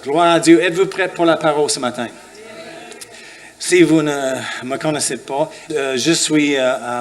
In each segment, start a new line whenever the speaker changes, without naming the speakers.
Gloire à Dieu. Êtes-vous prêts pour la parole ce matin? Si vous ne me connaissez pas, je suis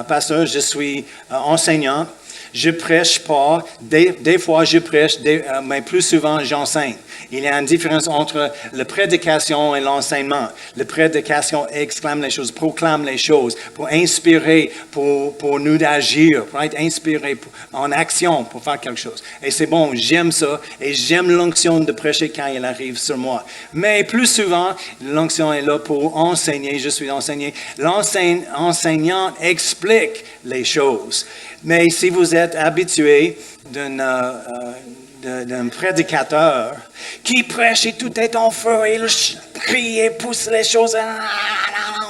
pasteur, je suis enseignant. Je prêche pas. Des fois, je prêche, mais plus souvent, j'enseigne. Il y a une différence entre la prédication et l'enseignement. La prédication exclame les choses, proclame les choses, pour inspirer, pour nous d'agir, pour être inspiré en action, pour faire quelque chose. Et c'est bon, j'aime ça, et j'aime l'onction de prêcher quand elle arrive sur moi. Mais plus souvent, l'onction est là pour enseigner, je suis enseigné. L'enseignant explique les choses. Mais si vous êtes habitué d'un prédicateur qui prêche et tout est en feu et il crie et pousse les choses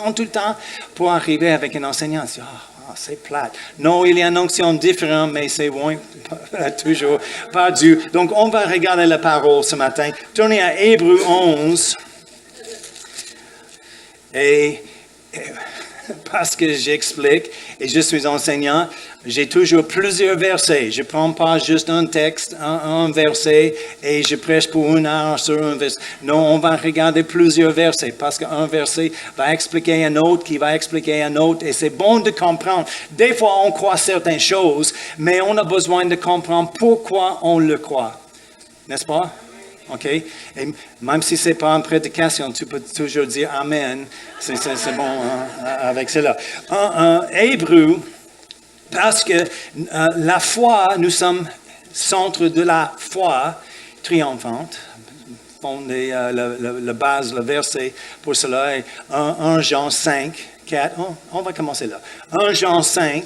en tout le temps pour arriver avec un enseignant. C'est plate. Non, il y a une onction différente, mais c'est bon, toujours pas Dieu. Donc, on va regarder la parole ce matin. Tournez à Hébreux 11. Et parce que j'explique et je suis enseignant, j'ai toujours plusieurs versets. Je ne prends pas juste un texte, un verset, et je prêche pour une heure sur un verset. Non, on va regarder plusieurs versets, parce qu'un verset va expliquer un autre, qui va expliquer un autre, et c'est bon de comprendre. Des fois, on croit certaines choses, mais on a besoin de comprendre pourquoi on le croit. N'est-ce pas? OK? Et même si ce n'est pas une prédication, tu peux toujours dire Amen. C'est bon avec cela. Hébreu, parce que la foi, nous sommes centre de la foi triomphante. Fondé la base, le verset pour cela est 1 Jean 5, 4. On va commencer là. 1 Jean 5.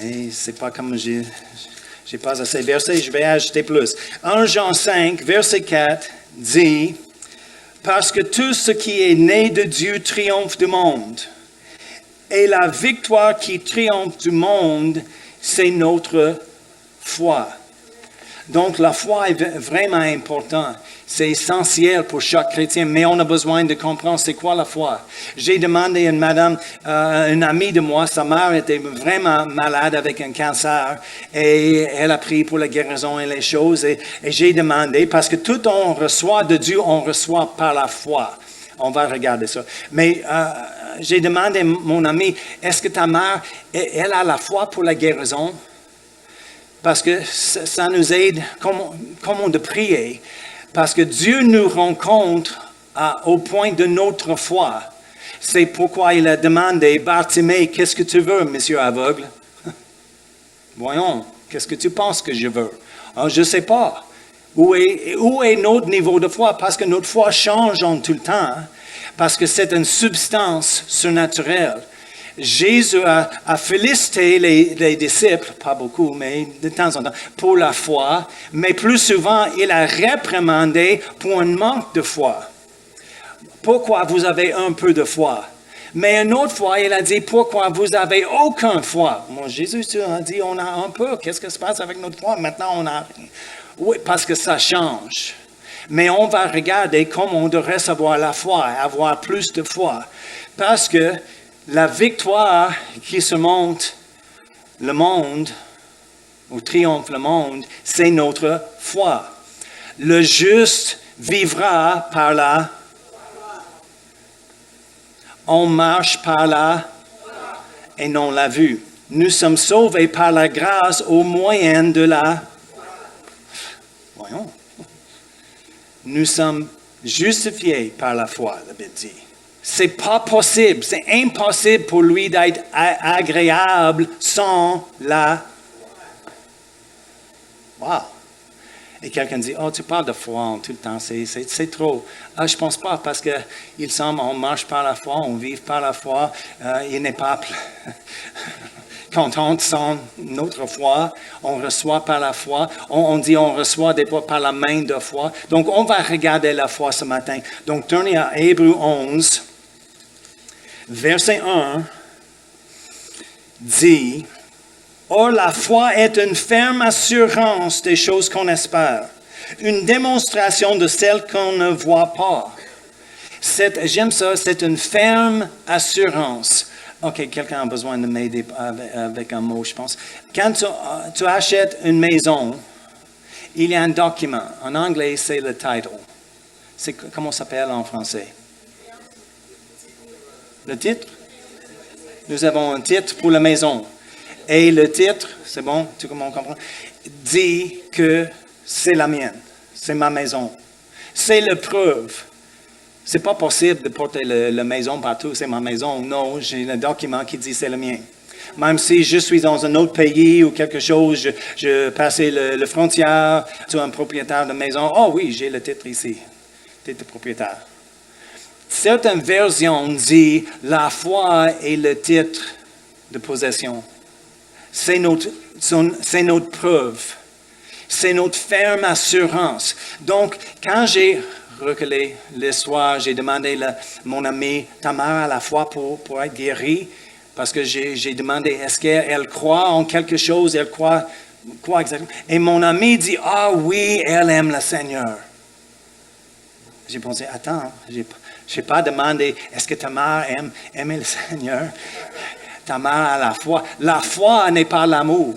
Et c'est pas comme j'ai pas assez de versets, je vais ajouter plus. 1 Jean 5, verset 4 dit, « Parce que tout ce qui est né de Dieu triomphe du monde. Et la victoire qui triomphe du monde, c'est notre foi. » Donc, la foi est vraiment importante. C'est essentiel pour chaque chrétien, mais on a besoin de comprendre c'est quoi la foi. J'ai demandé à une madame, une amie de moi, sa mère était vraiment malade avec un cancer et elle a prié pour la guérison et les choses. Et j'ai demandé, parce que tout on reçoit de Dieu, on reçoit par la foi. On va regarder ça. Mais j'ai demandé à mon ami, est-ce que ta mère, elle a la foi pour la guérison? Parce que ça nous aide, comment de prier. Parce que Dieu nous rencontre au point de notre foi. C'est pourquoi il a demandé, Bartimée, qu'est-ce que tu veux, monsieur aveugle? Voyons, qu'est-ce que tu penses que je veux? Alors, je ne sais pas. Où est notre niveau de foi? Parce que notre foi change en tout le temps. Parce que c'est une substance surnaturelle. Jésus a félicité les disciples, pas beaucoup, mais de temps en temps, pour la foi, mais plus souvent, il a réprimandé pour un manque de foi. Pourquoi vous avez un peu de foi? Mais une autre fois, il a dit, pourquoi vous n'avez aucune foi? Bon, Jésus a dit, on a un peu, qu'est-ce qui se passe avec notre foi? Maintenant, on a rien. Oui, parce que ça change. Mais on va regarder comment on devrait recevoir la foi, avoir plus de foi. Parce que la victoire qui surmonte le monde, ou triomphe le monde, c'est notre foi. Le juste vivra par la foi. On marche par la foi et non la vue. Nous sommes sauvés par la grâce au moyen de la foi. Voyons. Nous sommes justifiés par la foi, la Bible dit. C'est pas possible, c'est impossible pour lui d'être agréable sans la foi. Wow! Et quelqu'un dit, oh, tu parles de foi en tout le temps, c'est trop. Ah, je pense pas, parce qu'il semble, on marche par la foi, on vit par la foi, il n'est pas content sans notre foi, on reçoit par la foi, on dit on reçoit des fois par la main de foi. Donc, on va regarder la foi ce matin. Donc, tournez à Hébreux 11. Verset 1 dit, « Or la foi est une ferme assurance des choses qu'on espère, une démonstration de celles qu'on ne voit pas. » J'aime ça, c'est une ferme assurance. OK, quelqu'un a besoin de m'aider avec un mot, je pense. Quand tu achètes une maison il y a un document. En anglais, c'est le title. Comment ça s'appelle en français? Le titre? Nous avons un titre pour la maison. Et le titre, c'est bon, tu comprends? Dit que c'est la mienne, c'est ma maison. C'est la preuve. C'est pas possible de porter la maison partout, c'est ma maison. Non, j'ai un document qui dit c'est le mien. Même si je suis dans un autre pays ou quelque chose, je passe la frontière, tu es un propriétaire de maison. Oh oui, j'ai le titre ici, titre propriétaire. Certaines versions disent la foi est le titre de possession. C'est notre preuve. C'est notre ferme assurance. Donc, quand j'ai reculé l'histoire, j'ai demandé à mon ami, ta mère a la foi pour être guérie? Parce que j'ai demandé, est-ce qu'elle croit en quelque chose? Elle croit quoi exactement? Et mon ami dit, ah oui, elle aime le Seigneur. J'ai pensé, attends, je n'ai pas demandé, est-ce que ta mère aime le Seigneur? Ta mère a la foi. La foi n'est pas l'amour.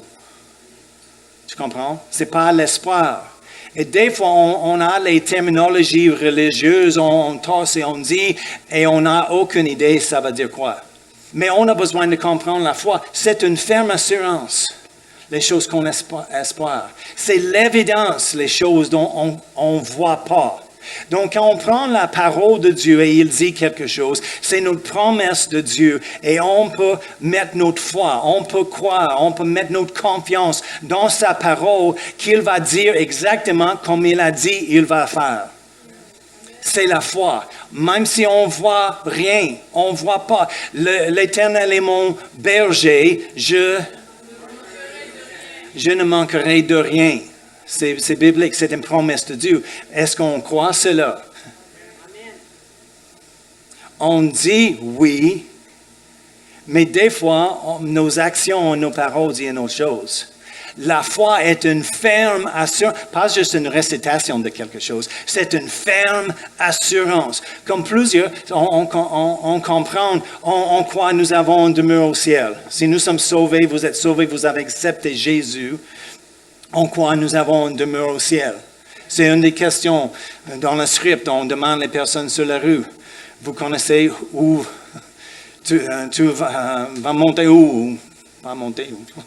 Tu comprends? Ce n'est pas l'espoir. Et des fois, on a les terminologies religieuses, on tosse et on dit, et on n'a aucune idée ça veut dire quoi. Mais on a besoin de comprendre la foi. C'est une ferme assurance, les choses qu'on espère. C'est l'évidence, les choses dont on ne voit pas. Donc, quand on prend la parole de Dieu et il dit quelque chose, c'est notre promesse de Dieu et on peut mettre notre foi, on peut croire, on peut mettre notre confiance dans sa parole qu'il va dire exactement comme il a dit, il va faire. C'est la foi. Même si on ne voit rien, on ne voit pas. L'Éternel est mon berger, je ne manquerai de rien. C'est biblique, c'est une promesse de Dieu. Est-ce qu'on croit cela? Amen. On dit oui, mais des fois, nos actions, nos paroles disent une autre chose. La foi est une ferme assurance, pas juste une récitation de quelque chose, c'est une ferme assurance. Comme plusieurs, on comprend, on croit nous avons une demeure au ciel. Si nous sommes sauvés, vous êtes sauvés, vous avez accepté Jésus, on croit nous avons une demeure au ciel. C'est une des questions dans le script, on demande les personnes sur la rue. Vous connaissez où tu vas monter où? Pas monter où?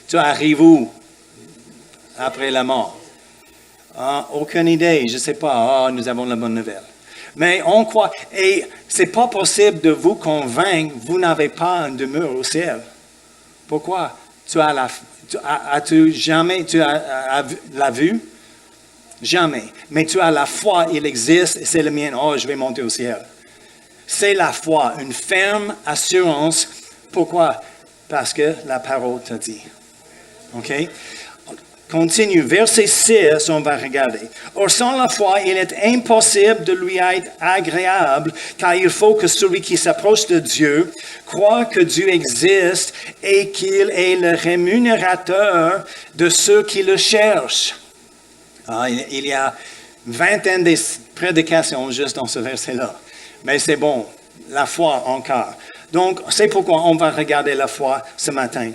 Tu arrives où? Après la mort. Aucune idée, je ne sais pas. Nous avons la bonne nouvelle. Mais on croit, et ce n'est pas possible de vous convaincre, vous n'avez pas une demeure au ciel. Pourquoi? As-tu jamais la vue? Jamais. Mais tu as la foi, il existe, et c'est le mien. Oh, je vais monter au ciel. C'est la foi, une ferme assurance. Pourquoi? Parce que la parole t'a dit. OK? Continue. Verset 6, on va regarder. Or, sans la foi, il est impossible de lui être agréable, car il faut que celui qui s'approche de Dieu croit que Dieu existe et qu'il est le rémunérateur de ceux qui le cherchent. Il y a une vingtaine de prédications juste dans ce verset-là. Mais c'est bon, la foi encore. Donc, c'est pourquoi on va regarder la foi ce matin.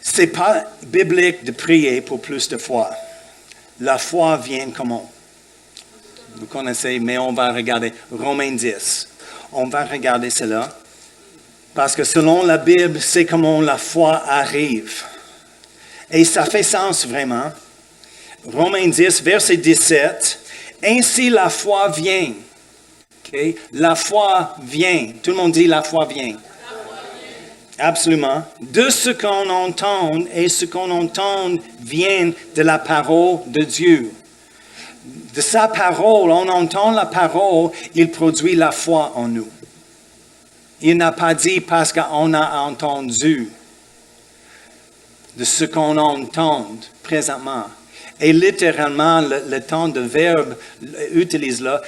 Ce n'est pas biblique de prier pour plus de foi. La foi vient comment? Vous connaissez, mais on va regarder Romains 10. On va regarder cela. Parce que selon la Bible, c'est comment la foi arrive. Et ça fait sens vraiment. Romains 10, verset 17. Ainsi la foi vient. Okay? La foi vient. Tout le monde dit la foi vient. Absolument. De ce qu'on entend, et ce qu'on entend vient de la parole de Dieu. De sa parole, on entend la parole, il produit la foi en nous. Il n'a pas dit parce qu'on a entendu. De ce qu'on entend présentement. Et littéralement, le temps de verbe utilise là,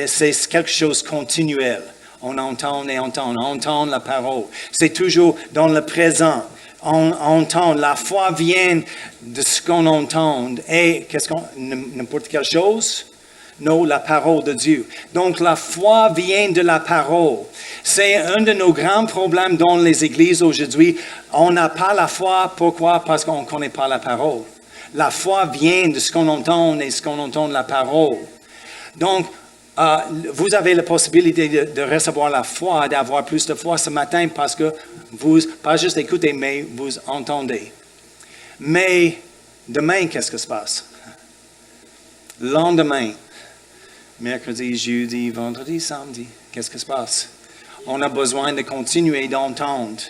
c'est quelque chose de continuel. On entend et on entend la parole. C'est toujours dans le présent. On entend, la foi vient de ce qu'on entend. Et n'importe quelle chose? Non, la parole de Dieu. Donc la foi vient de la parole. C'est un de nos grands problèmes dans les églises aujourd'hui. On n'a pas la foi. Pourquoi? Parce qu'on ne connaît pas la parole. La foi vient de ce qu'on entend et ce qu'on entend de la parole. Donc, vous avez la possibilité de recevoir la foi, d'avoir plus de foi ce matin parce que vous, pas juste écoutez, mais vous entendez. Mais demain, qu'est-ce qui se passe? Lendemain, mercredi, jeudi, vendredi, samedi, qu'est-ce qui se passe? On a besoin de continuer d'entendre.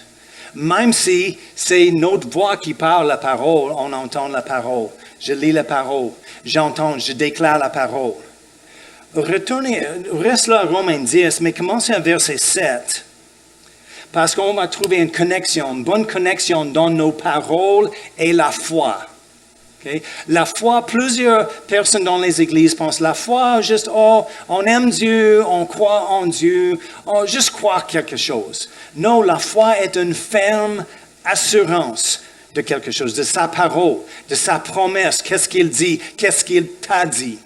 Même si c'est notre voix qui parle la parole, on entend la parole. Je lis la parole, j'entends, je déclare la parole. Retournez, reste là à Romains 10, mais commencez à verset 7. Parce qu'on va trouver une connexion, une bonne connexion dans nos paroles et la foi. Okay? La foi, plusieurs personnes dans les églises pensent la foi, juste, on aime Dieu, on croit en Dieu, on juste croire quelque chose. Non, la foi est une ferme assurance de quelque chose, de sa parole, de sa promesse. Qu'est-ce qu'il dit? Qu'est-ce qu'il t'a dit?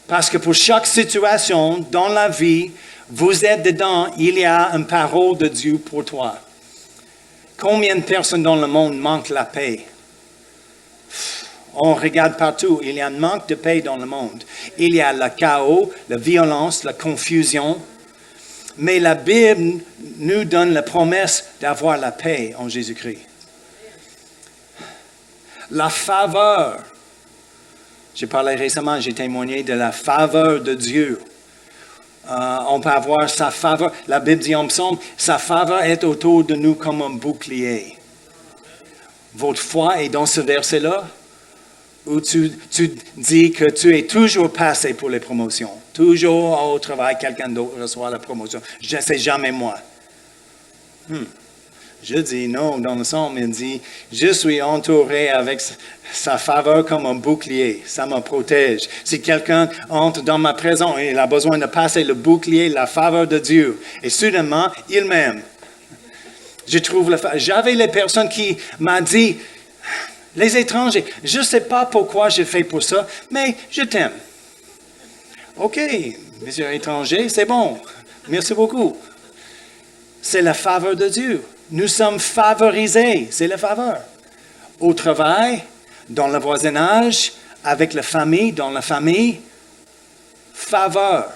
Parce que pour chaque situation dans la vie, vous êtes dedans, il y a une parole de Dieu pour toi. Combien de personnes dans le monde manquent la paix? On regarde partout, il y a un manque de paix dans le monde. Il y a le chaos, la violence, la confusion. Mais la Bible nous donne la promesse d'avoir la paix en Jésus-Christ. La faveur. J'ai parlé récemment, j'ai témoigné de la faveur de Dieu. On peut avoir sa faveur. La Bible dit en psaume, sa faveur est autour de nous comme un bouclier. Votre foi est dans ce verset-là où tu dis que tu es toujours passé pour les promotions. Toujours au travail, quelqu'un d'autre reçoit la promotion. C'est jamais moi. Je dis non, dans le psaume, il dit, je suis entouré avec sa faveur comme un bouclier. Ça me protège. Si quelqu'un entre dans ma présence, il a besoin de passer le bouclier, la faveur de Dieu. Et soudainement, il m'aime. Je trouve j'avais les personnes qui m'ont dit, les étrangers, je ne sais pas pourquoi je fais pour ça, mais je t'aime. OK, monsieur étranger, c'est bon. Merci beaucoup. C'est la faveur de Dieu. Nous sommes favorisés, c'est la faveur. Au travail, dans le voisinage, avec la famille, dans la famille, faveur.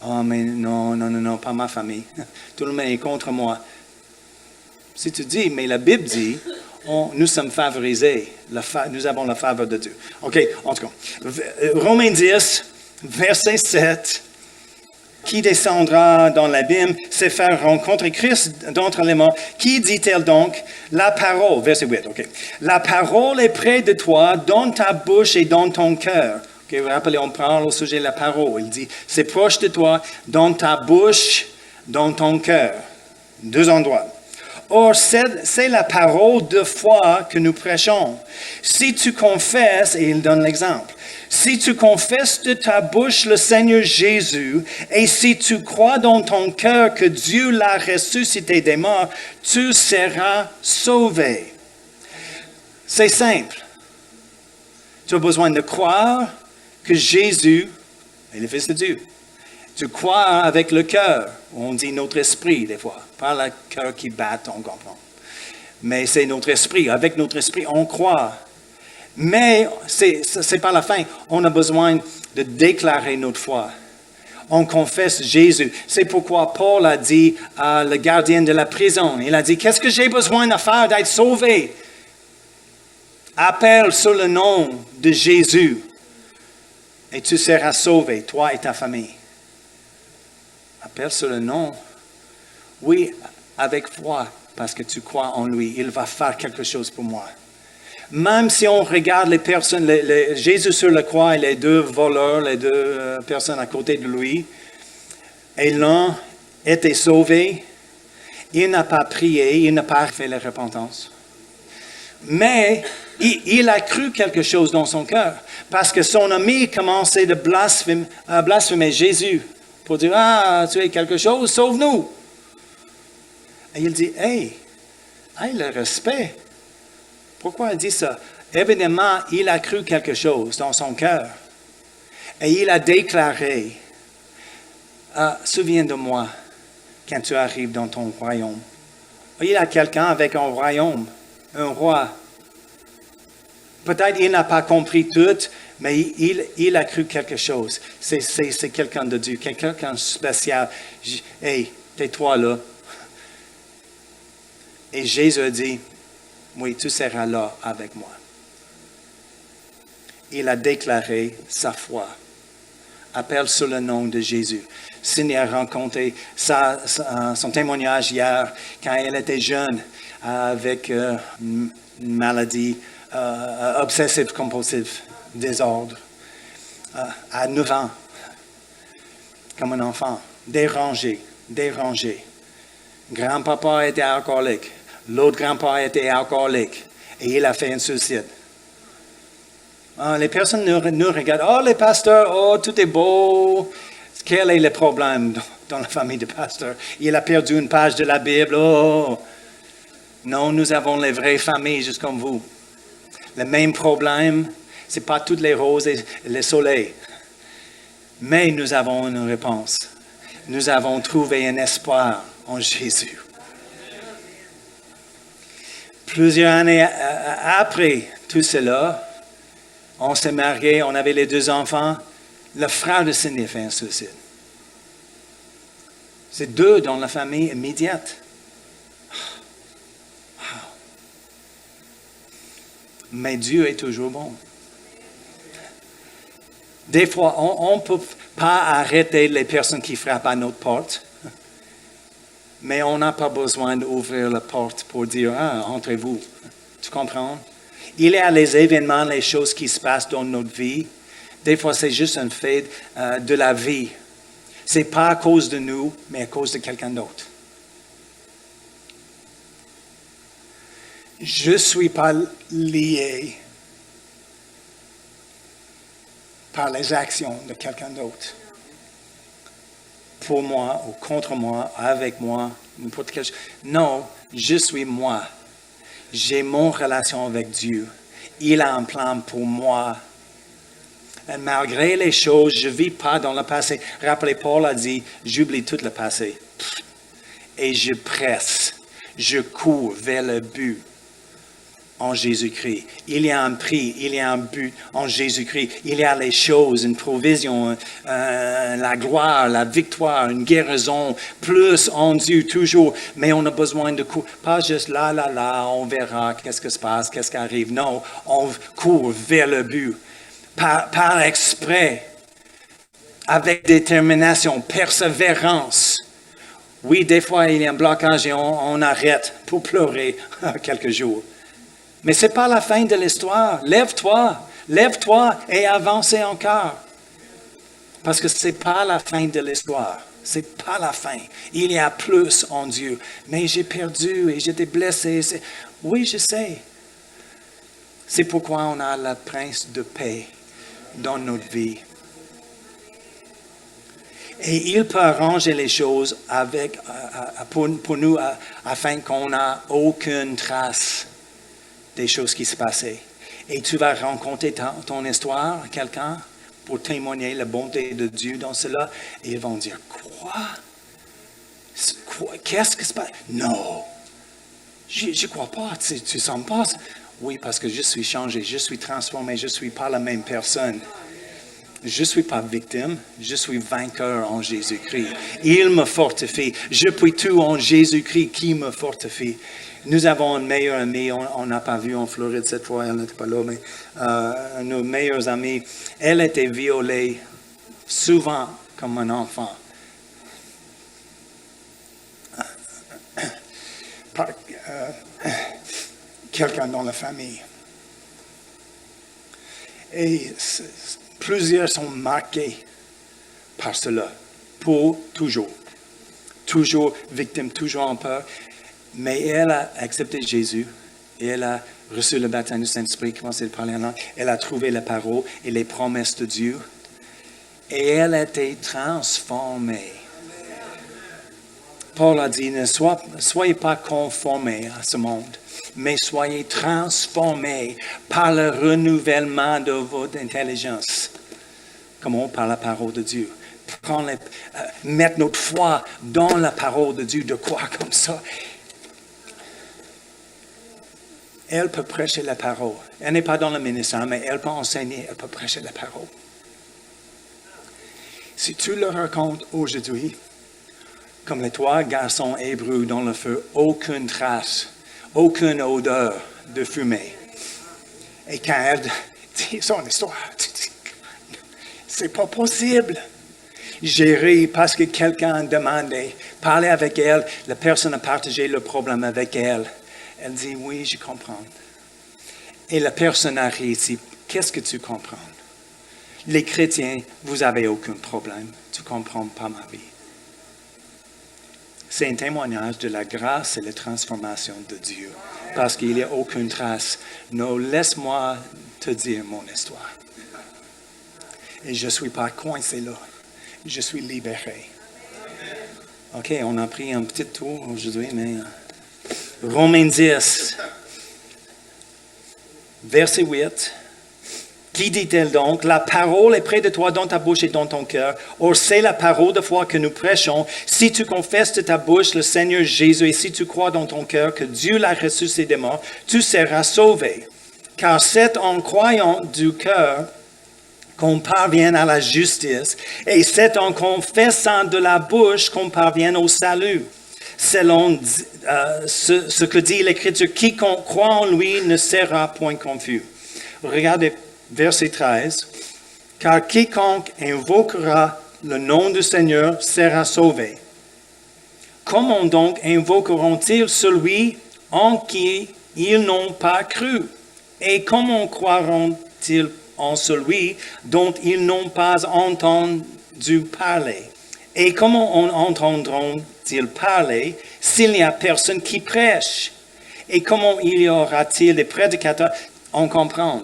Oh, mais non, pas ma famille. Tout le monde est contre moi. Si tu dis, mais la Bible dit, nous sommes favorisés. Nous avons la faveur de Dieu. OK, en tout cas. Romains 10, verset 7. Qui descendra dans l'abîme, c'est faire rencontrer Christ d'entre les morts. Qui dit-elle donc? La parole, verset 8, OK. La parole est près de toi, dans ta bouche et dans ton cœur. OK, vous vous rappelez, on parle au sujet de la parole. Il dit, c'est proche de toi, dans ta bouche, dans ton cœur. Deux endroits. Or, c'est la parole de foi que nous prêchons. Si tu confesses, et il donne l'exemple, si tu confesses de ta bouche le Seigneur Jésus, et si tu crois dans ton cœur que Dieu l'a ressuscité des morts, tu seras sauvé. C'est simple. Tu as besoin de croire que Jésus est le Fils de Dieu. Tu crois avec le cœur. On dit notre esprit des fois. Pas le cœur qui bat, on comprend. Mais c'est notre esprit. Avec notre esprit, on croit. Mais c'est pas la fin. On a besoin de déclarer notre foi. On confesse Jésus. C'est pourquoi Paul a dit à le gardien de la prison, il a dit, qu'est-ce que j'ai besoin de faire d'être sauvé? Appelle sur le nom de Jésus et tu seras sauvé, toi et ta famille. Appelle sur le nom. Oui, avec foi, parce que tu crois en lui. Il va faire quelque chose pour moi. Même si on regarde les personnes, Jésus sur la croix et les deux voleurs, les deux personnes à côté de lui, et l'un était sauvé, il n'a pas prié, il n'a pas fait la repentance. Mais il a cru quelque chose dans son cœur, parce que son ami commençait à blasphémer Jésus. Pour dire, tu es quelque chose, sauve-nous. Et il dit, hey, le respect. Pourquoi il dit ça? Évidemment, il a cru quelque chose dans son cœur. Et il a déclaré, souviens de moi quand tu arrives dans ton royaume. Il y a quelqu'un avec un royaume, un roi. Peut-être il n'a pas compris tout, mais il a cru quelque chose. C'est quelqu'un de Dieu, quelqu'un de spécial. Hey, tais-toi là. Et Jésus a dit, oui, tu seras là avec moi. Il a déclaré sa foi. Appelle sur le nom de Jésus. Cindy a raconté son témoignage hier quand elle était jeune avec une maladie obsessive-compulsive, désordre, à 9 ans, comme un enfant, dérangé. Grand-papa était alcoolique, l'autre grand-père était alcoolique et il a fait un suicide. Les personnes nous regardent, oh les pasteurs, oh tout est beau. Quel est le problème dans la famille de pasteurs? Il a perdu une page de la Bible, oh. Non, nous avons les vraies familles, juste comme vous. Le même problème, ce n'est pas toutes les roses et le soleil. Mais nous avons une réponse. Nous avons trouvé un espoir en Jésus. Plusieurs années après tout cela, on s'est mariés, on avait les 2 enfants. Le frère de Cindy a fait un suicide. C'est 2 dans la famille immédiate. Mais Dieu est toujours bon. Des fois, on ne peut pas arrêter les personnes qui frappent à notre porte, mais on n'a pas besoin d'ouvrir la porte pour dire « Ah, entrez-vous ». Tu comprends? Il y a les événements, les choses qui se passent dans notre vie. Des fois, c'est juste un fait de la vie. Ce n'est pas à cause de nous, mais à cause de quelqu'un d'autre. Je ne suis pas lié par les actions de quelqu'un d'autre. Pour moi, ou contre moi, avec moi, n'importe quelle chose. Non, je suis moi. J'ai mon relation avec Dieu. Il a un plan pour moi. Et malgré les choses, je ne vis pas dans le passé. Rappelez, Paul a dit, j'oublie tout le passé. Et je presse, je cours vers le but en Jésus-Christ. Il y a un prix, il y a un but en Jésus-Christ. Il y a les choses, une provision, la gloire, la victoire, une guérison, plus en Dieu toujours. Mais on a besoin de courir. Pas juste là, on verra qu'est-ce qui se passe, qu'est-ce qui arrive. Non, on court vers le but. Par exprès, avec détermination, persévérance. Oui, des fois, il y a un blocage et on arrête pour pleurer quelques jours. Mais ce n'est pas la fin de l'histoire. Lève-toi et avance encore. Parce que ce n'est pas la fin de l'histoire. Ce n'est pas la fin. Il y a plus en Dieu. Mais j'ai perdu et j'étais blessé. Oui, je sais. C'est pourquoi on a le prince de paix dans notre vie. Et il peut arranger les choses pour nous afin qu'on n'ait aucune trace des choses qui se passaient. Et tu vas rencontrer ton histoire à quelqu'un pour témoigner la bonté de Dieu dans cela. Et ils vont dire, quoi? Qu'est-ce qui se passe? Non, je ne crois pas. Tu ne sens pas? Oui, parce que je suis changé, je suis transformé, je ne suis pas la même personne. Je ne suis pas victime, je suis vainqueur en Jésus-Christ. Il me fortifie. Je puis tout en Jésus-Christ qui me fortifie. Nous avons une meilleure amie, on n'a pas vu en Floride cette fois, elle n'était pas là, mais nos meilleures amies, elle était violée souvent comme un enfant. Par quelqu'un dans la famille. Et plusieurs sont marqués par cela, pour toujours. Toujours victime, toujours en peur. Mais elle a accepté Jésus et elle a reçu le baptême du Saint-Esprit, commencé à parler en langue. Elle a trouvé la parole et les promesses de Dieu. Et elle a été transformée. Paul a dit, ne soyez pas conformés à ce monde, mais soyez transformés par le renouvellement de votre intelligence. Comment? Par la parole de Dieu. Mettre notre foi dans la parole de Dieu, de croire comme ça. elle peut prêcher la parole. Elle n'est pas dans le ministère, mais elle peut enseigner, elle peut prêcher la parole. Si tu le racontes aujourd'hui, comme les 3 garçons hébreux dans le feu, aucune trace, aucune odeur de fumée. Et quand elle dit son histoire, tu dis, c'est pas possible. J'ai ri parce que quelqu'un a demandé, parler avec elle, la personne a partagé le problème avec elle. Elle dit, oui, je comprends. Et la personne a ri ici, qu'est-ce que tu comprends? Les chrétiens, vous n'avez aucun problème. Tu ne comprends pas ma vie. C'est un témoignage de la grâce et la transformation de Dieu. Parce qu'il n'y a aucune trace. Non, laisse-moi te dire mon histoire. Et je ne suis pas coincé là. Je suis libéré. OK, on a pris un petit tour aujourd'hui, mais Romains 10, verset 8. Qui dit-elle donc? La parole est près de toi, dans ta bouche et dans ton cœur. Or, c'est la parole de foi que nous prêchons. Si tu confesses de ta bouche le Seigneur Jésus et si tu crois dans ton cœur que Dieu l'a ressuscité des morts, tu seras sauvé. Car c'est en croyant du cœur qu'on parvient à la justice et c'est en confessant de la bouche qu'on parvient au salut. Selon ce que dit l'Écriture, quiconque croit en lui ne sera point confus. Regardez verset 13. Car quiconque invoquera le nom du Seigneur sera sauvé. Comment donc invoqueront-ils celui en qui ils n'ont pas cru? Et comment croiront-ils en celui dont ils n'ont pas entendu parler? Et comment entendront-ils parler s'il n'y a personne qui prêche? Et comment y aura-t-il des prédicateurs? On comprend.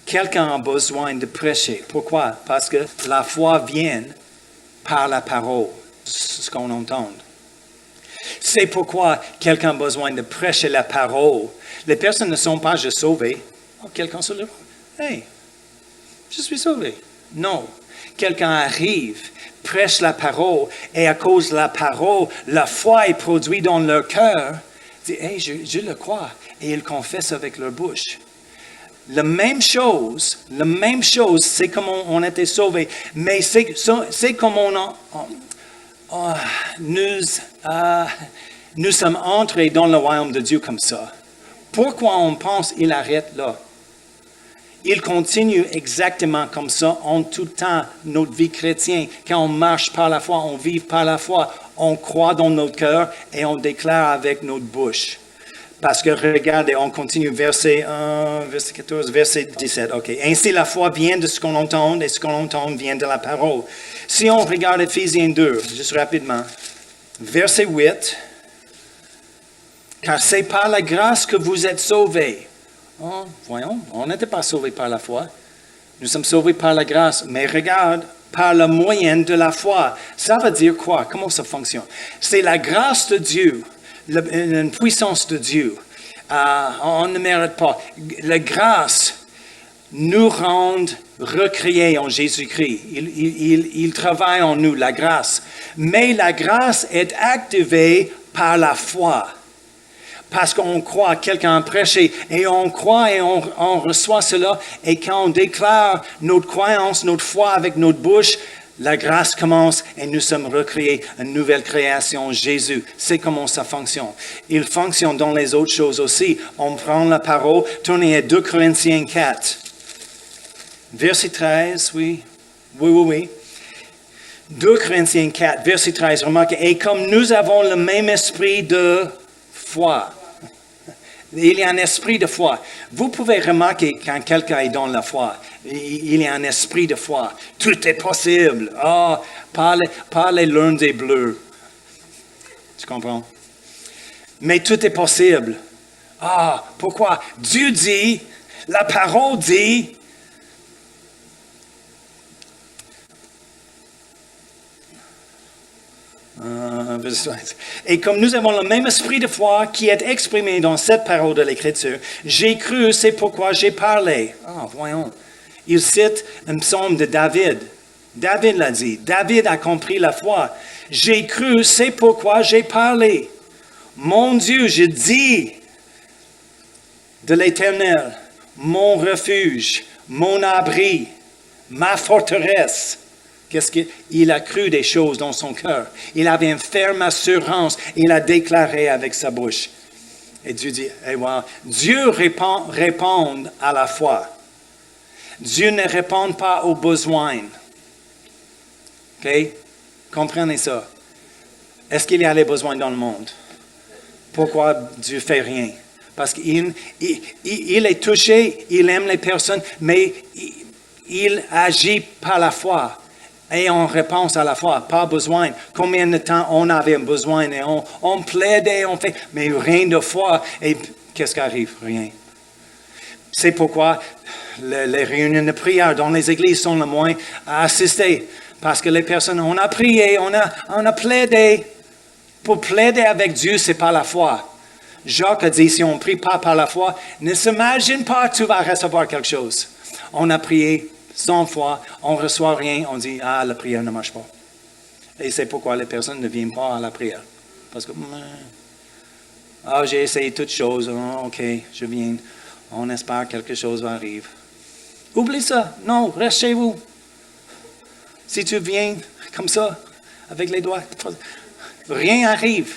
Quelqu'un a besoin de prêcher. Pourquoi? Parce que la foi vient par la parole, ce qu'on entend. C'est pourquoi quelqu'un a besoin de prêcher la parole. Les personnes ne sont pas juste sauvées. Oh, quelqu'un se lève. Hey, je suis sauvé. Non. Quelqu'un arrive, prêche la parole, et à cause de la parole, la foi est produite dans leur cœur. Dit, hey, je le crois. Et ils confessent avec leur bouche. La même chose, c'est comment on a été sauvés, mais c'est comment nous sommes entrés dans le royaume de Dieu comme ça. Pourquoi on pense qu'il arrête là? Il continue exactement comme ça en tout temps, notre vie chrétienne. Quand on marche par la foi, on vit par la foi, on croit dans notre cœur et on déclare avec notre bouche. Parce que regardez, on continue, verset 1, verset 14, verset 17. OK. Ainsi, la foi vient de ce qu'on entend et ce qu'on entend vient de la parole. Si on regarde Éphésiens 2, juste rapidement, verset 8. Car c'est par la grâce que vous êtes sauvés. Oh, voyons, on n'était pas sauvés par la foi. Nous sommes sauvés par la grâce. Mais regarde, par le moyen de la foi. Ça veut dire quoi? Comment ça fonctionne? C'est la grâce de Dieu. Une puissance de Dieu. On ne mérite pas. La grâce nous rend recréés en Jésus-Christ. Il travaille en nous, la grâce. Mais la grâce est activée par la foi. Parce qu'on croit, quelqu'un a prêché, et on croit et on reçoit cela. Et quand on déclare notre croyance, notre foi avec notre bouche, la grâce commence et nous sommes recréés, une nouvelle création, Jésus. C'est comment ça fonctionne. Il fonctionne dans les autres choses aussi. On prend la parole, tournez à 2 Corinthiens 4. Verset 13, oui. 2 Corinthiens 4, verset 13, remarquez. Et comme nous avons le même esprit de foi. Il y a un esprit de foi. Vous pouvez remarquer quand quelqu'un est dans la foi, il y a un esprit de foi. Tout est possible. Parlez l'un des bleus. Tu comprends? Mais tout est possible. Pourquoi? Dieu dit, la parole dit, et comme nous avons le même esprit de foi qui est exprimé dans cette parole de l'Écriture, j'ai cru, c'est pourquoi j'ai parlé. Voyons. Il cite un psaume de David. David l'a dit. David a compris la foi. J'ai cru, c'est pourquoi j'ai parlé. Mon Dieu, je dis. de l'Éternel, mon refuge, mon abri, ma forteresse. Qu'est-ce qu'il a cru des choses dans son cœur? Il avait une ferme assurance. Il a déclaré avec sa bouche. Et Dieu dit, hey, wow. Dieu répond à la foi. Dieu ne répond pas aux besoins. OK? Comprenez ça. Est-ce qu'il y a les besoins dans le monde? Pourquoi Dieu ne fait rien? Parce qu'il est touché, il aime les personnes, mais il agit par la foi. Et on répond à la foi, pas besoin. Combien de temps on avait besoin et on plaidait, on fait, mais rien de foi. Et qu'est-ce qui arrive? Rien. C'est pourquoi les réunions de prière dans les églises sont le moins à assister. Parce que les personnes, on a prié, on a plaidé. Pour plaider avec Dieu, c'est par la foi. Jacques a dit, si on ne prie pas par la foi, ne s'imagine pas que tu vas recevoir quelque chose. On a prié 100 fois, on ne reçoit rien, on dit, ah, la prière ne marche pas. Et c'est pourquoi les personnes ne viennent pas à la prière. Parce que, j'ai essayé toutes choses, ok, je viens, on espère que quelque chose va arriver. Oublie ça, non, reste chez vous. Si tu viens comme ça, avec les doigts, rien arrive.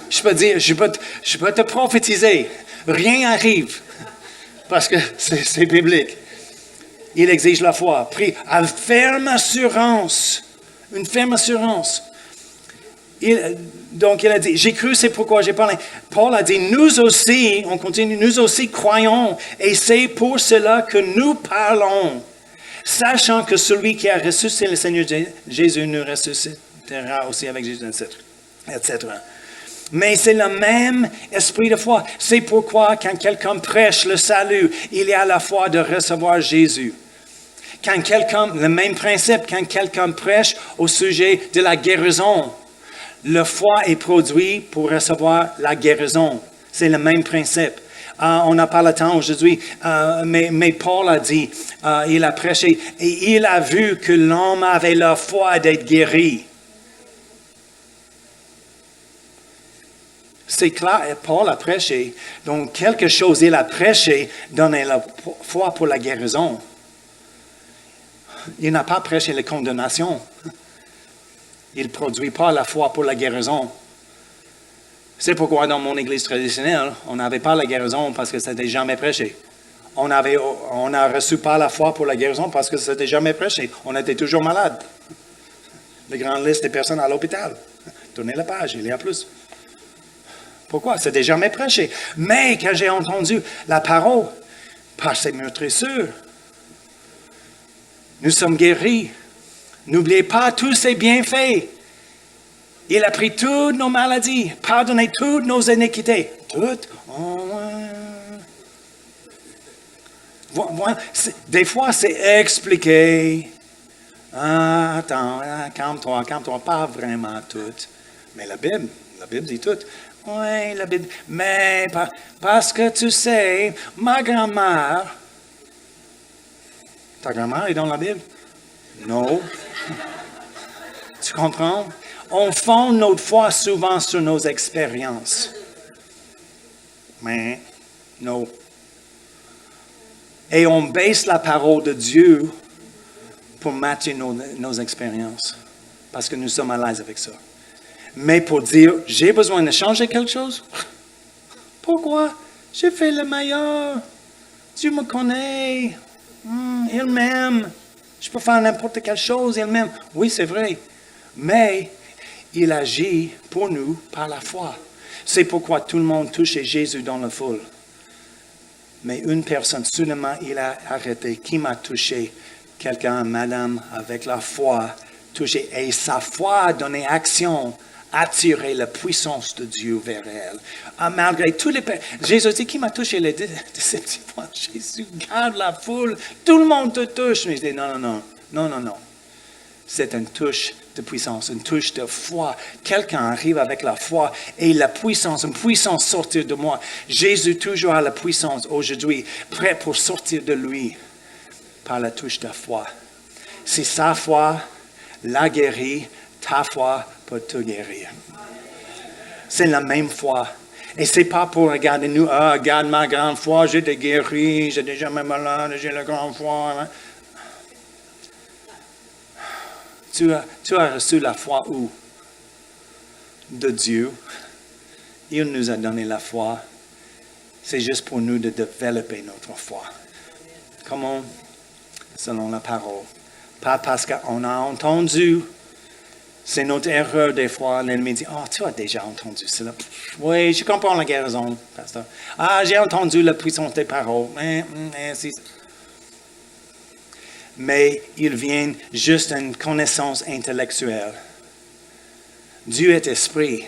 Je peux dire, je peux te prophétiser, rien arrive. Parce que c'est biblique. Il exige la foi. Prie à ferme assurance. Une ferme assurance. Donc il a dit, j'ai cru, c'est pourquoi j'ai parlé. Paul a dit, nous aussi, on continue, nous aussi croyons. Et c'est pour cela que nous parlons. Sachant que celui qui a ressuscité le Seigneur Jésus nous ressuscitera aussi avec Jésus, etc. Mais c'est le même esprit de foi. C'est pourquoi quand quelqu'un prêche le salut, il y a la foi de recevoir Jésus. Le même principe, quand quelqu'un prêche au sujet de la guérison, la foi est produite pour recevoir la guérison. C'est le même principe. On n'a pas le temps aujourd'hui, mais Paul a dit, il a prêché, et il a vu que l'homme avait la foi d'être guéri. C'est clair, Paul a prêché, donc quelque chose il a prêché, donner la foi pour la guérison. Il n'a pas prêché la condamnation. Il ne produit pas la foi pour la guérison. C'est pourquoi dans mon église traditionnelle, on n'avait pas la guérison parce que ça n'était jamais prêché. On n'a reçu pas la foi pour la guérison parce que ça n'était jamais prêché. On était toujours malade. La grande liste des personnes à l'hôpital. Tournez la page, il y a plus. Pourquoi? Ça n'était jamais prêché. Mais quand j'ai entendu la parole, par ces meurtrissures, nous sommes guéris. N'oubliez pas tous ses bienfaits. Il a pris toutes nos maladies, pardonné toutes nos iniquités. Toutes? Des fois, c'est expliqué. Attends, calme-toi, pas vraiment toutes. Mais la Bible dit tout. Oui, la Bible. Mais parce que tu sais, ma grand-mère. Ta grand-mère est dans la Bible? Non. Tu comprends? On fonde notre foi souvent sur nos expériences. Mais, non. Et on baisse la parole de Dieu pour matcher nos expériences. Parce que nous sommes à l'aise avec ça. Mais pour dire, j'ai besoin de changer quelque chose? Pourquoi? J'ai fait le meilleur. Dieu me connaît. Il m'aime. Je peux faire n'importe quelle chose, il m'aime. Oui, c'est vrai. Mais il agit pour nous par la foi. C'est pourquoi tout le monde touchait Jésus dans la foule. Mais une personne, soudainement, il a arrêté. Qui m'a touché? Quelqu'un, madame, avec la foi, touché. Et sa foi a donné action, attiré la puissance de Dieu vers elle. Malgré tous les... Jésus dit, qui m'a touché? Les disciples, Jésus, garde la foule. Tout le monde te touche. Mais il dit, non. C'est une touche de puissance, une touche de foi. Quelqu'un arrive avec la foi et la puissance, une puissance sortir de moi. Jésus toujours a la puissance aujourd'hui, prêt pour sortir de lui par la touche de foi. C'est sa foi la guérit, ta foi peut te guérir. C'est la même foi. Et c'est pas pour regarder nous, ah, regarde ma grande foi, j'ai été guéri, j'ai déjà même malade, j'ai la grande foi. Tu as reçu la foi où? De Dieu. Il nous a donné la foi. C'est juste pour nous de développer notre foi. Comment? Selon la parole. Pas parce qu'on a entendu. C'est notre erreur des fois. L'ennemi dit, oh, tu as déjà entendu cela. Oui, je comprends la guérison, pasteur. Ah, j'ai entendu la puissance des paroles. Mais ils viennent juste d'une connaissance intellectuelle. Dieu est esprit.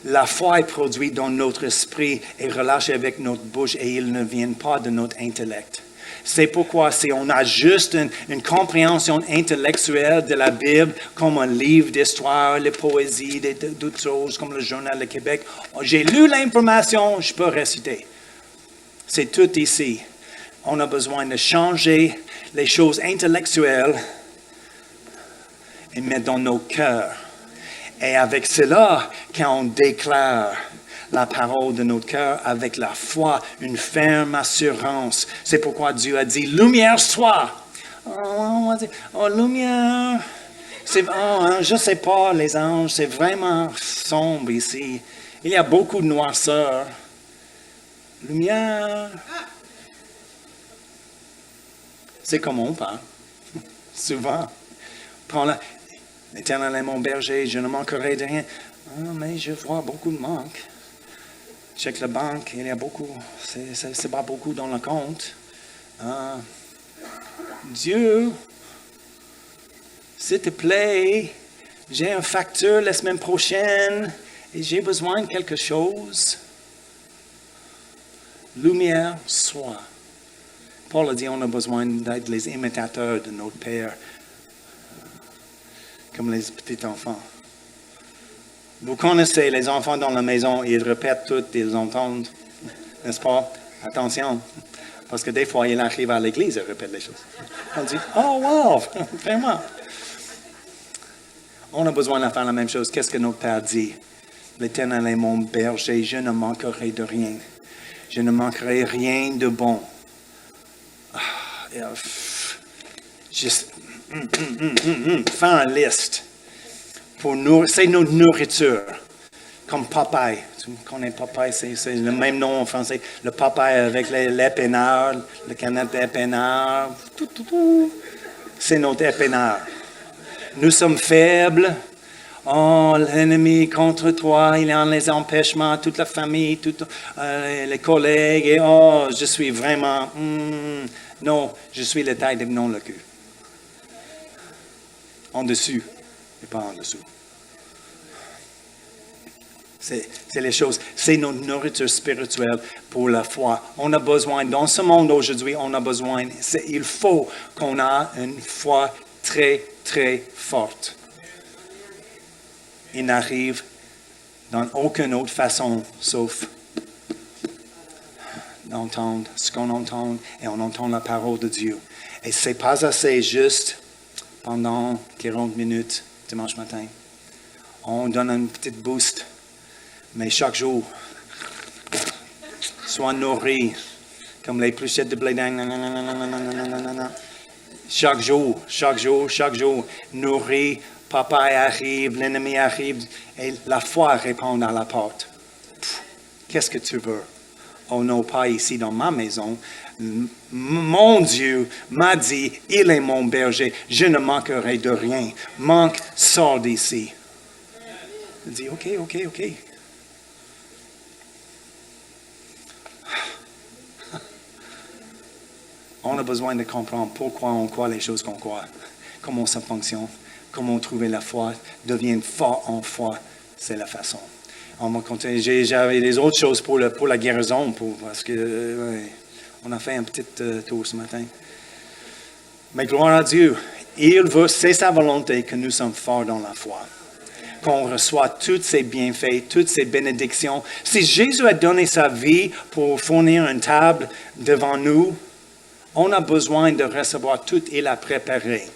La foi est produite dans notre esprit et relâchée avec notre bouche et ils ne viennent pas de notre intellect. C'est pourquoi si on a juste une compréhension intellectuelle de la Bible, comme un livre d'histoire, les poésies, d'autres choses, comme le Journal de Québec, j'ai lu l'information, je peux réciter. C'est tout ici. On a besoin de changer les choses intellectuelles et mettre dans nos cœurs. Et avec cela, quand on déclare la parole de notre cœur avec la foi, une ferme assurance. C'est pourquoi Dieu a dit, lumière soit. Oh, lumière. Je ne sais pas, les anges, c'est vraiment sombre ici. Il y a beaucoup de noirceur. Lumière. C'est comme on parle. Souvent. Prends-la. L'Éternel est mon berger, je ne manquerai de rien. Oh, mais je vois beaucoup de manque. Check la banque, il y a beaucoup. C'est pas beaucoup dans le compte. Dieu, s'il te plaît, j'ai une facture la semaine prochaine et j'ai besoin de quelque chose. Lumière soit. Paul a dit on a besoin d'être les imitateurs de notre Père. Comme les petits enfants. Vous connaissez les enfants dans la maison, ils répètent tout, ils entendent, n'est-ce pas? Attention, parce que des fois, ils arrivent à l'église et répètent les choses. On dit, oh wow, vraiment. On a besoin de faire la même chose. Qu'est-ce que notre Père dit? L'Éternel est mon berger, je ne manquerai de rien. Je ne manquerai rien de bon. Juste... faire une liste pour c'est notre nourriture comme Popeye. Tu connais Popeye, c'est le même nom en français. Le Popeye avec l'épinard, le canette d'épinard. C'est notre épinard. Nous sommes faibles. Oh, l'ennemi contre toi, il y a les empêchements, toute la famille, tous les collègues. Et oh, je suis vraiment... non, je suis la taille de non le cul. En dessus, et pas en dessous. C'est les choses, c'est notre nourriture spirituelle pour la foi. On a besoin, dans ce monde aujourd'hui, on a besoin, il faut qu'on ait une foi très, très forte. Il n'arrive dans aucune autre façon, sauf d'entendre ce qu'on entend, et on entend la parole de Dieu. Et c'est pas assez juste pendant 40 minutes dimanche matin. On donne un petit boost, mais chaque jour, sois nourri, comme les pluchettes de blé d'Inde. Chaque jour, nourri, papa arrive, l'ennemi arrive, et la foi répond à la porte. Qu'est-ce que tu veux? Oh non, pas ici dans ma maison. Mon Dieu m'a dit, il est mon berger, je ne manquerai de rien. Manque, sors d'ici. Il dit, ok. On a besoin de comprendre pourquoi on croit les choses qu'on croit, comment ça fonctionne, comment trouver la foi, devenir fort en foi, c'est la façon. On va continuer. J'avais des autres choses pour la guérison, parce que on a fait un petit tour ce matin. Mais gloire à Dieu, c'est sa volonté que nous sommes forts dans la foi, qu'on reçoit tous ses bienfaits, toutes ses bénédictions. Si Jésus a donné sa vie pour fournir une table devant nous, on a besoin de recevoir tout il a préparé.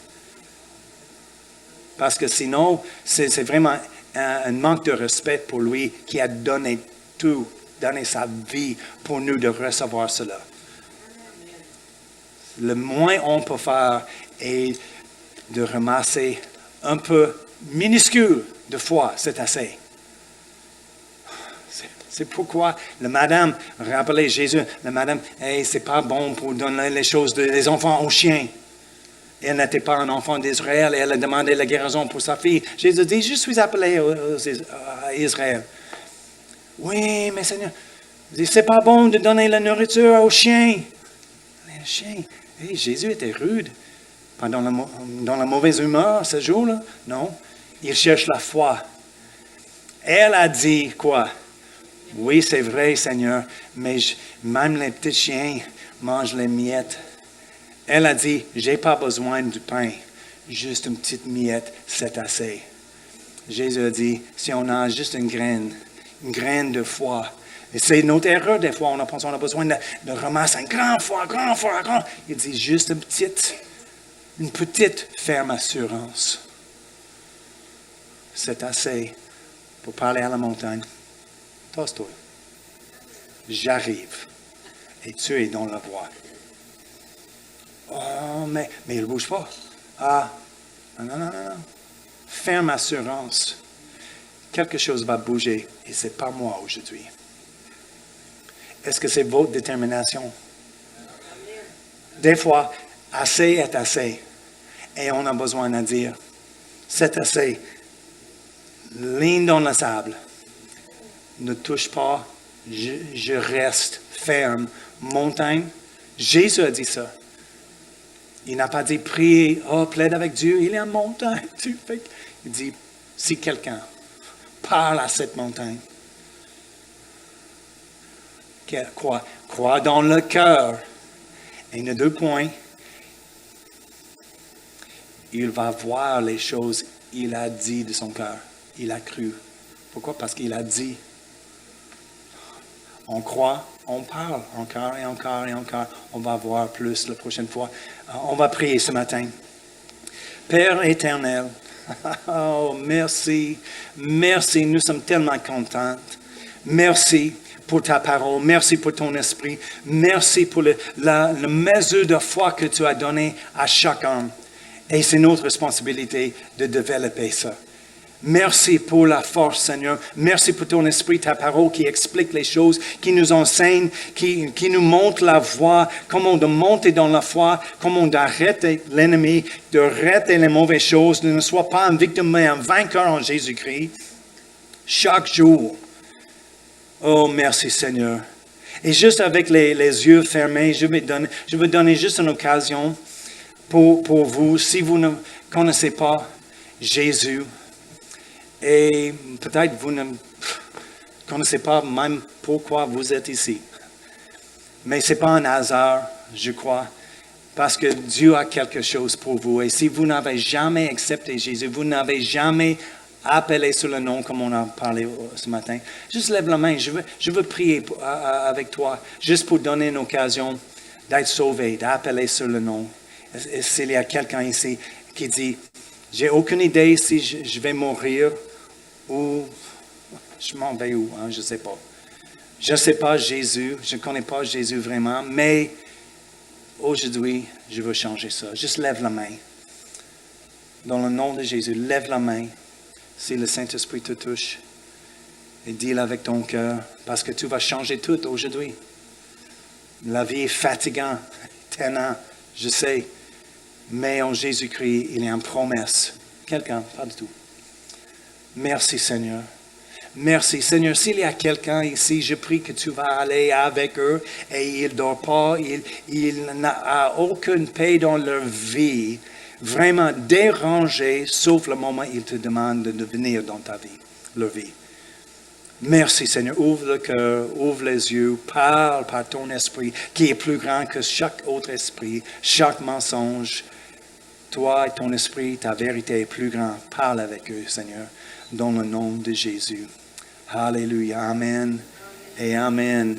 Parce que sinon, c'est vraiment un manque de respect pour lui qui a donné tout donné sa vie pour nous de recevoir cela. Le moins on peut faire est de ramasser un peu minuscule de foi, c'est assez. C'est pourquoi la madame rappelait Jésus, la madame, hey, c'est pas bon pour donner les choses des enfants aux chiens. Elle n'était pas un enfant d'Israël et elle a demandé la guérison pour sa fille. Jésus dit, je suis appelé à Israël. Oui, mais Seigneur, c'est pas bon de donner la nourriture aux chiens. Les chiens. Hey, Jésus était rude. Pas dans la mauvaise humeur ce jour-là. Non. Il cherche la foi. Elle a dit quoi? Oui, c'est vrai, Seigneur, mais même les petits chiens mangent les miettes. Elle a dit, j'ai pas besoin du pain, juste une petite miette, c'est assez. Jésus a dit, si on a juste une graine de foi, et c'est notre erreur des fois, on pense qu'on a besoin de ramasser un grand. Il dit juste une petite ferme assurance. C'est assez pour parler à la montagne. Tasse-toi. J'arrive. Et tu es dans la voie. Oh, mais il ne bouge pas. Ah, non. Ferme assurance. Quelque chose va bouger et ce n'est pas moi aujourd'hui. Est-ce que c'est votre détermination? Des fois, assez est assez. Et on a besoin de dire, c'est assez. Ligne dans le sable. Ne touche pas, je reste ferme. Montagne, Jésus a dit ça. Il n'a pas dit prier, plaide avec Dieu, il est en montagne. Il dit, si quelqu'un parle à cette montagne, crois dans le cœur. Et les 2 points, il va voir les choses, il a dit de son cœur, il a cru. Pourquoi? Parce qu'il a dit. On croit, on parle encore et encore et encore. On va voir plus la prochaine fois. On va prier ce matin. Père éternel, oh, merci, nous sommes tellement contents. Merci pour ta parole, merci pour ton esprit, merci pour la mesure de foi que tu as donnée à chacun. Et c'est notre responsabilité de développer ça. Merci pour la force, Seigneur. Merci pour ton esprit, ta parole qui explique les choses, qui nous enseigne, qui nous montre la voie, comment de monter dans la foi, comment d'arrêter l'ennemi, d'arrêter les mauvaises choses, de ne sois pas un victime, mais un vainqueur en Jésus-Christ. Chaque jour. Oh, merci, Seigneur. Et juste avec les yeux fermés, je vais donner juste une occasion pour vous, si vous ne connaissez pas Jésus, et peut-être vous ne connaissez pas même pourquoi vous êtes ici. Mais ce n'est pas un hasard, je crois, parce que Dieu a quelque chose pour vous. Et si vous n'avez jamais accepté Jésus, vous n'avez jamais appelé sur le nom comme on a parlé ce matin, juste lève la main. Je veux prier avec toi, juste pour donner une occasion d'être sauvé, d'appeler sur le nom. Et s'il y a quelqu'un ici qui dit, j'ai aucune idée si je vais mourir, ou je m'en vais où, je ne sais pas. Je ne sais pas Jésus, je ne connais pas Jésus vraiment, mais aujourd'hui, je veux changer ça. Juste lève la main. Dans le nom de Jésus, lève la main si le Saint-Esprit te touche et dis-le avec ton cœur parce que tu vas changer tout aujourd'hui. La vie est fatigante, tannant, je sais, mais en Jésus-Christ, il y a une promesse. Quelqu'un, pas du tout. Merci Seigneur. Merci Seigneur. S'il y a quelqu'un ici, je prie que tu vas aller avec eux et il ne dort pas, il n'a aucune paix dans leur vie, vraiment dérangé, sauf le moment où il te demande de venir dans ta vie, leur vie. Merci Seigneur. Ouvre le cœur, ouvre les yeux, parle par ton esprit qui est plus grand que chaque autre esprit, chaque mensonge. Toi et ton esprit, ta vérité est plus grande. Parle avec eux, Seigneur, dans le nom de Jésus. Alléluia. Amen et Amen.